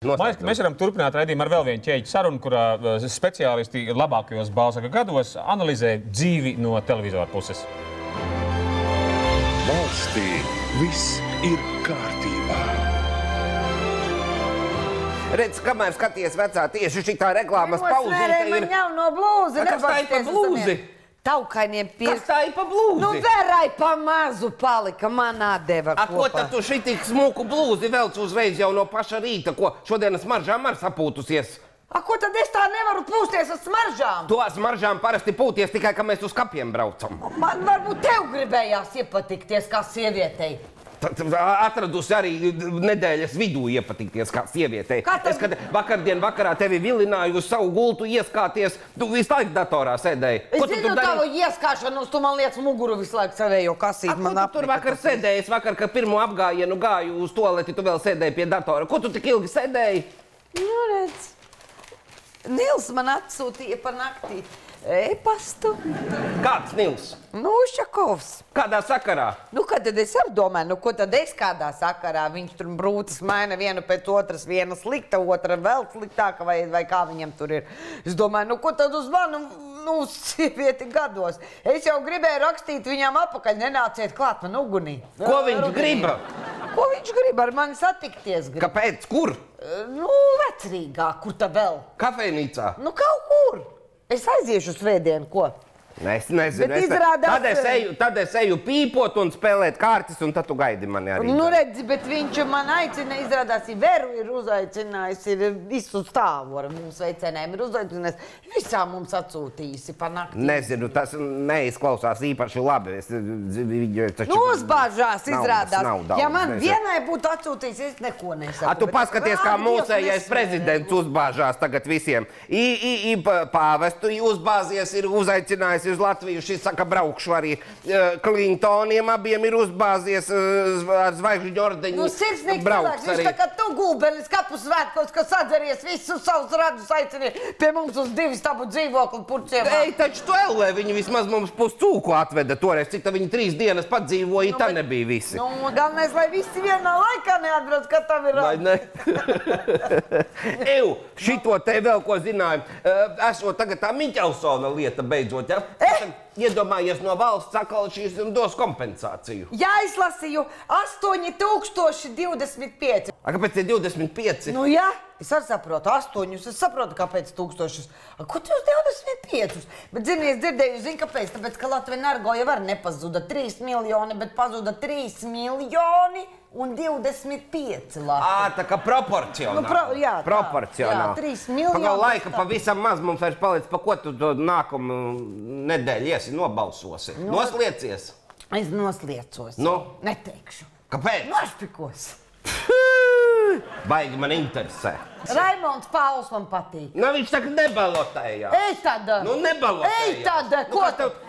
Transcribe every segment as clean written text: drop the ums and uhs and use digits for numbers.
Mēs varam turpināt raidījumu ar vēl vienu ķēķu sarunu, kurā speciālisti labākajos Balzaka gados analizē dzīvi no televizora puses. Valstī viss ir kārtībā. Redz, kamēr skaties vecā tieši šitā reklāmas pauzīte ir... Man jau no blūzi. Kas tā ir pa blūzi? Taukainiem pirkst. Kas tā ir pa blūzi? Nu, verai pa mazu palika, man atdeva kopā. Ko tad tu šitik smuku blūzi velc uzreiz jau no paša rīta? Ko šodienas smaržām ar sapūtusies? Ko tad es tā nevaru pūsties ar smaržām? To smaržām parasti pūties tikai, ka mēs uz kapiem braucam. Man varbūt tev gribējās iepatikties kā sievietei. Atradusi arī nedēļas vidū iepatikties kā sievietei. Es, kad vakardien vakarā tevi vilināju uz savu gultu ieskāties, tu visu laiku datorā sēdēji. Es zinu tavu ieskāšanos, tu man liec muguru visu laiku savējo kasīt. Ko tu tur vakar sēdēji? Es vakar, kad pirmo apgājienu gāju uz toaleti, tu vēl sēdēji pie datora. Ko tu tik ilgi sēdēji? Nu, redz. Nils man atsūtīja pa naktī e-pastu. Kāds Nils? Nu, Ušakovs. Kādā sakarā? Nu, kad tad es apdomāju, nu, ko tad es kādā sakarā? Viņš tur brūtas maina vienu pēc otras, viena slikta, otra vēl sliktāka, vai kā viņam tur ir. Es domāju, nu, ko tad uz manu, sievieti gados? Es jau gribēju rakstīt viņam apakaļ, nenāciet klāt man ugunī. Ko viņš grib? Ko viņš grib ar mani satikties? Kāpēc? Kur? Nu, Vecrīgā, kur tā vēl? Kafejnīcā? Nu, kaut kur. Es aiziešu svētdienu, ko? Es nezinu. Bet izrādās... Tad es eju pīpot un spēlēt kārtis, un tad tu gaidi mani arī. Nu, redzi, bet viņš man aicina, izrādās, Veru ir uzaicinājis, ir visu stāvu ar mums veicenēm, ir uzaicinājis, visā mums atsūtījusi pa nakti. Nezinu, tas neizklausās īpaši labi. Nu, uzbāžās, izrādās. Ja man vienai būtu atsūtījis, es neko nesaku. Tu paskaties, kā mūsējais prezidents uzbāžās tagad visiem. Pāvestu uzbāzies, ir uzaicinājis uz Latviju, šis saka, braukšu arī. Klintoniem abiem ir uzbāzies ar zvaigžņu ordeņu. Nu, sirsnīgs cilvēks, viņš tā kā tu gulbenis kapu svētkos, kas atzeries visus savus radus aicini pie mums uz 2 stabu dzīvokli Purciemā. Ei, taču tu ellē, viņi vismaz mums puscūku atveda toreiz, cik tā viņi 3 dienas padzīvoja, tā nebija visi. Nu, galvenais, lai visi vienā laikā neatbrauc, ka tav ir vai ne? Eju, šito te vēl ko zināju. Esot tagad tā Miķelsona lieta beidzot, ja? Iedomājies no valsts atkal šīs dos kompensāciju. Jā, es lasīju 8025. Kāpēc ir 25? Nu jā, es arī saprotu 8, es saprotu, kāpēc 1000. Ko tu uz 25? Bet, zini, es dzirdēju, kāpēc? Tāpēc, ka Latvenergo jau arī nepazuda 3 miljoni, bet pazuda 3 miljoni un 25 lati. Tā kā proporcionāli. Jā, proporcionāli. 3 miljoni. Pagau laika pavisam maz mums vairs paliec, pa ko tu nākamu nedēļu iesi nobalsosi. Nosliecies? Es nosliecos. Nu? Neteikšu. Kāpēc? Nošpikos. Baigi man interesē. Raimonds Pauls man patīk. Nu, viņš tā kā nebalotējās. Ej tad! Nu, nebalotējās. Ej tad!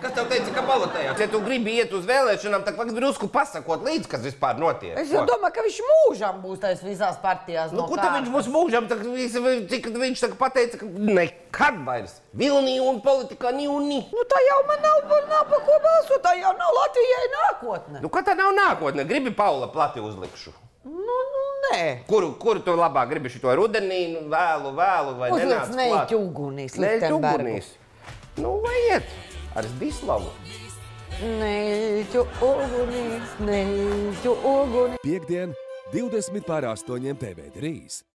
Kas tev teica, ka balotējās? Ja tu gribi iet uz vēlēšanām, tad drusku pasakot līdz, kas vispār notiek. Es jau domāju, ka viņš mūžam būs tais visās partijās. Nu, ko tad viņš būs mūžam? Cik viņš pateica, ka nekad vairs. Vilnī un politikā ni un ni. Nu, tā jau man nav pa ko balsot, tā jau nav Latvijai nākotne. Nu, ka tā nav nākotne? Gribi Paula plati uzlikšu? Nu, nē. Kuru tu labāk gribi šito rudenī, vēlu, vai nenāc klāt? Uzliec neļķu ugunīs, Lichtenbergu. Nu, vai iet ar Zdislavu? Neļķu ugunīs, neļķu ugunīs. Piektdien, 20 pār 8 TV3.